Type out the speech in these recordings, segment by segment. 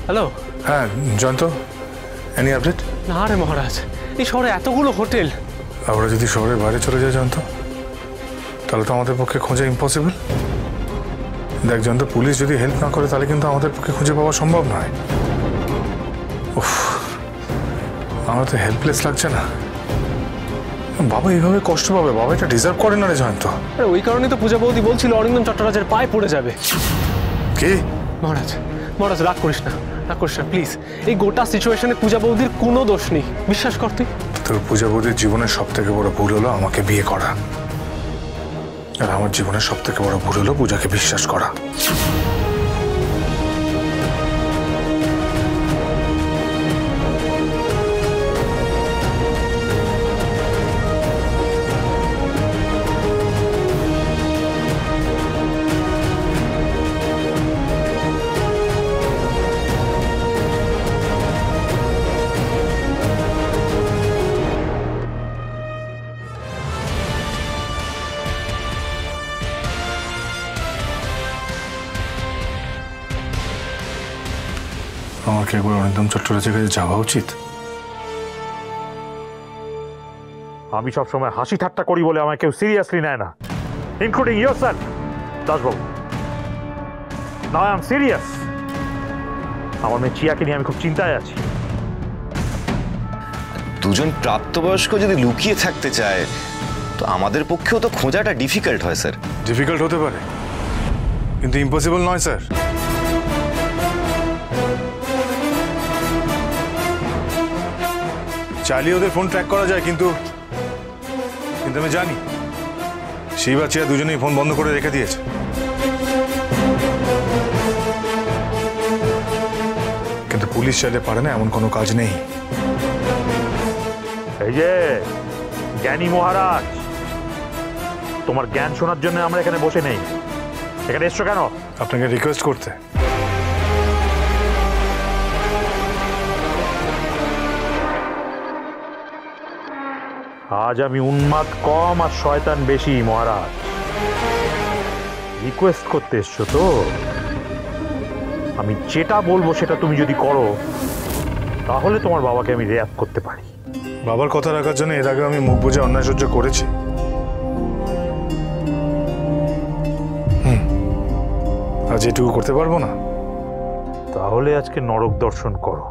Hello. হ্যাঁ Jayanta, any update? না রে মহারাজ, এই শহরে এতগুলো হোটেল। আমরা যদি শহরের বাইরে চলে যাই জয়ন্ত, তাহলে তো আমাদের পক্ষে খোঁজা ইম্পসিবল। দেখ জয়ন্ত, পুলিশ যদি হেল্প না করে তাহলে কিন্তু আমাদের পক্ষে খুঁজে পাওয়া সম্ভব নয়। উফ, আমার তো হেল্পলেস লাগছে না। বাবা এইভাবে কষ্ট পাবে, বাবা এটা ডিজার্ভ করে না রে জয়ন্ত। আরে ওই কারণেই তো পূজা বৌদি বলছিল অরিন্দম চট্টরাজের পায়ে পড়ে যাবে। কি? মহারাজ মহারাজ রাগ করিস না, রাগ করিস না প্লিজ। এই গোটা সিচুয়েশনে পূজা বৌদির কোনো দোষ নেই, বিশ্বাস কর তুই। তোর পূজা বৌদির জীবনের সব থেকে বড় ভুল হলো আমাকে বিয়ে করা, আর আমার জীবনের সব থেকে বড় ভুল হলো পূজাকে বিশ্বাস করা। আমাকে একবার অরিন্দম চট্টরাজের কাছে যাওয়া উচিত। আমি সবসময় হাসি ঠাট্টা করি বলে আমাকে কেউ সিরিয়াসলি নেয় না, ইনক্লুডিং ইয়োরসেলফ দাসবাবু। Now I am serious. আমার মেয়ে চিয়াকে নিয়ে আমি খুব চিন্তায় আছি। দুজন প্রাপ্তবয়স্ক যদি লুকিয়ে থাকতে চায় তো আমাদের পক্ষেও তো খোঁজাটা ডিফিকাল্ট হয় স্যার। ডিফিকাল্ট হতে পারে, কিন্তু ইম্পসিবল নয় স্যার। চাইলে ওদের ফোন ট্র্যাক করা যায়, কিন্তু আমি জানি শিব আর চিয়া দুজনেই ফোন বন্ধ করে রেখে দিয়েছে। কিন্তু পুলিশ চাইলে পারে না এমন কোনো কাজ নেই। এই যে জ্ঞানী মহারাজ, তোমার জ্ঞান শোনার জন্য আমরা এখানে বসে নেই। এখানে এসছো কেন? আপনাকে রিকোয়েস্ট করতে। আজ আমি উন্মাদ কম আর শয়তান বেশি মহারাজ। রিকোয়েস্ট করতে এসছো তো? আমি যেটা বলবো সেটা তুমি যদি করো তাহলে তোমার বাবাকে আমি রেয়াত করতে পারি। বাবার কথা রাখার জন্য এর আগে আমি মুখ বুজে অন্যায় সহ্য করেছি। আজ এটুকু করতে পারবো না? তাহলে আজকে নরক দর্শন করো।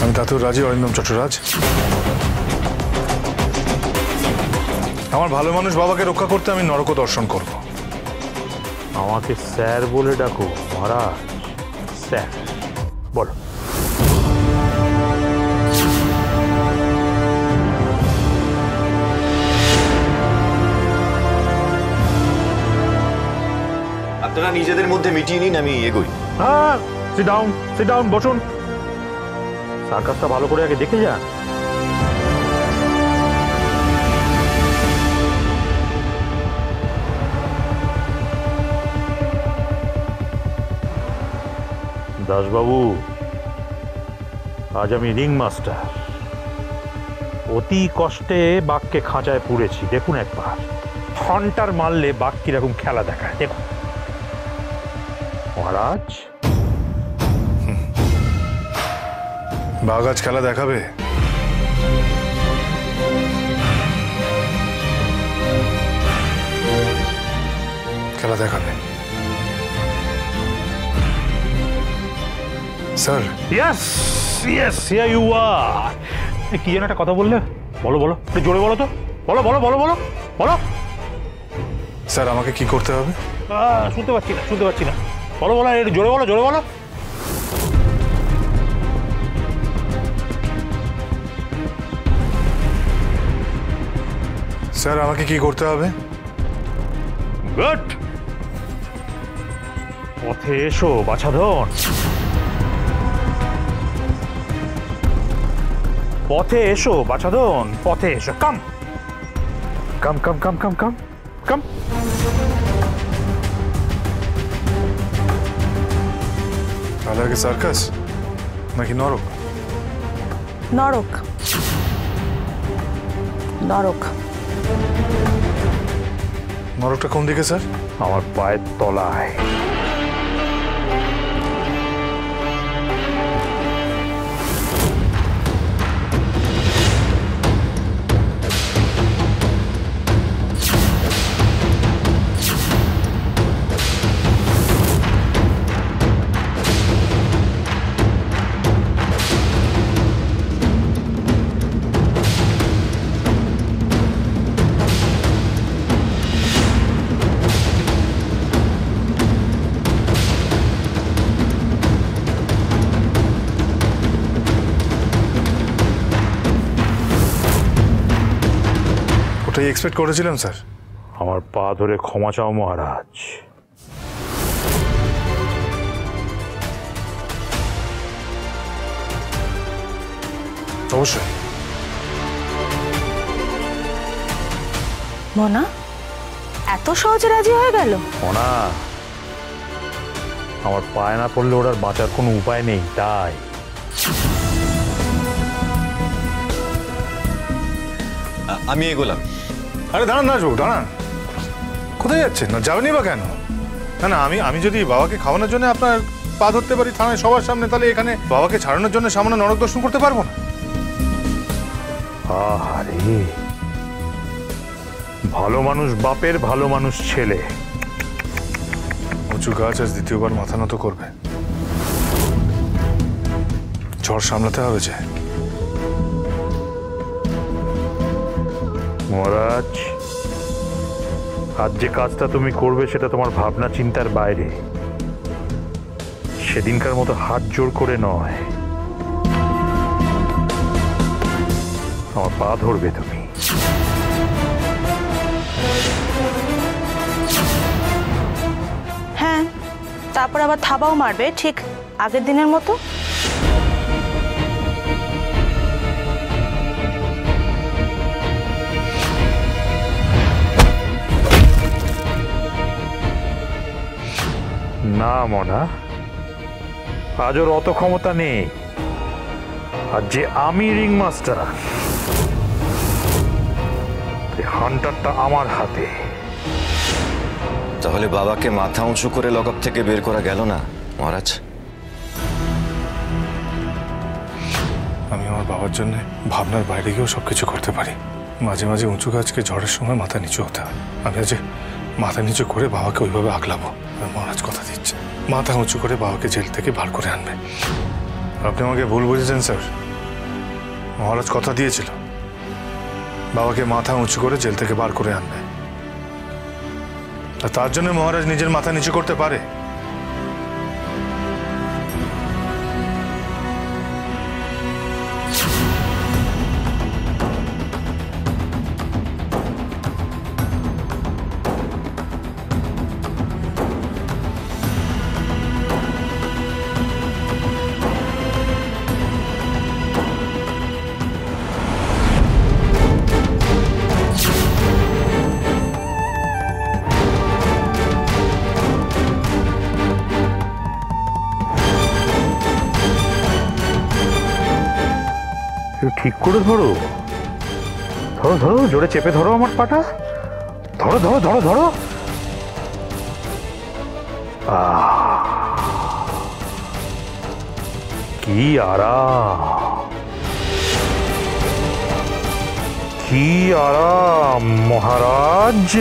আমি তাতেও রাজি অরিন্দম চট্টরাজ। আমার ভালো মানুষ বাবাকে রক্ষা করতে আমি নরক দর্শন করব। আমাকে স্যার বলে ডাকো মহারাজ। স্যার বলো। আপনারা নিজেদের মধ্যে মিটিয়ে নিন, আমি এগোই। হ্যাঁ, সিট ডাউন, বসুন। সার্কাসটা ভালো করে আগে দেখে যান। দাসবাবু, আজ আমি রিং মাস্টার। অতি কষ্টে বাঘকে খাঁচায় পুড়েছি। দেখুন একবার ঘন্টার মারলে বাঘ কিরকম খেলা দেখায় দেখুন মহারাজ। বাঘ আজ খেলা দেখাবে? খেলা দেখাবে sir. Yes yes, here you are. কি যেন একটা কথা বললে, বলো বলো, একটু জোরে বলো তো। বলো বলো বলো বলো বলো। স্যার আমাকে কি করতে হবে? শুনতে পাচ্ছি না। বলো বলো, একটু জোরে বলো। স্যার আমাকে কি করতে হবে? গুড। পথে এসো বাছাধন, পথে এসো বাছাধন, পথে এসো। কাম কাম কাম কাম কাম কাম কাম। তাহলে আগে সার্কাস নাকি নরক? নরক। নরক। নরকটা কোন দিকে স্যার? আমার পায়ের তলায়। ওটাই এক্সপেক্ট করেছিলাম স্যার। আমার পা ধরে ক্ষমা চাও মহারাজ। অবশ্যই। মোনা এত সহজে রাজি হয়ে গেল? মোনা, আমার পায়ে না পড়লে ওর আর বাঁচার কোনো উপায় নেই, তাই। আমি এগোলাম। আরে দাঁড়ান নাজবাবু, দাঁড়ান। কোথায় যাচ্ছেন? না যাবেনই বা কেন? না না, আমি যদি বাবাকে খাওয়ানোর জন্য আপনার পা ধরতে পারি থানায় সবার সামনে, তাহলে এখানে বাবাকে ছাড়ানোর জন্য সামান্য নরক দর্শন করতে পারবো না? আরে ভালো মানুষ বাপের, ভালো মানুষ ছেলে। উঁচু গাছ আজ দ্বিতীয়বার মাথা নত করবে। ঝড় সামলাতে হবে যে। মহারাজ, আজ যে কাজটা তুমি করবে সেটা তোমার ভাবনা চিন্তার বাইরে। সেদিনকার মতো হাত জোর করে নয়, আমার পা ধরবে তুমি। হ্যাঁ, তারপর আবার থাবাও মারবে ঠিক আগের দিনের মতো। না মনা, আজ ওর অত ক্ষমতা নেই। আর যে আমি রিং মাস্টার, হান্টারটা আমার হাতে। তাহলে বাবাকে মাথা উঁচু করে লকআপ থেকে বের করা গেল না মহারাজ? আমি আমার বাবার জন্য ভাবনার বাইরে গিয়েও সবকিছু করতে পারি। মাঝে মাঝে উঁচু গাছকে ঝড়ের সময় মাথা নিচু হতে হয়। আমি আজ মাথা নিচু করে বাবাকে ওইভাবে আগলাবো। মহারাজ কথা দিচ্ছে, মাথা উঁচু করে বাবাকে জেল থেকে বার করে আনবে। আপনি আমাকে ভুল বুঝেছেন স্যার। মহারাজ কথা দিয়েছিল বাবাকে মাথা উঁচু করে জেল থেকে বার করে আনবে। আর তার জন্য মহারাজ নিজের মাথা নিচু করতে পারে। ঠিক করে ধরো, ধরো ধরো, জোরে চেপে ধরো আমার পাটা। ধরো ধরো ধরো ধরো। কি আরাম, কি আরাম মহারাজ।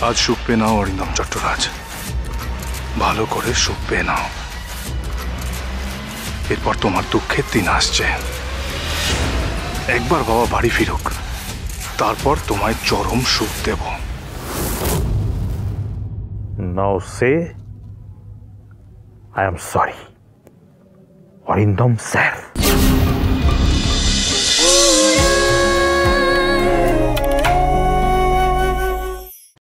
আজ সুখ পেয়ে নাও অরিন্দম চট্টরাজ, ভালো করে সুখ পেয়ে নাও। এরপর তোমার দুঃখের দিন আসছে। একবার বাবা বাড়ি ফিরুক, তারপর তোমায় চরম সুখ দেব। Now say, I am sorry. Arindam sir.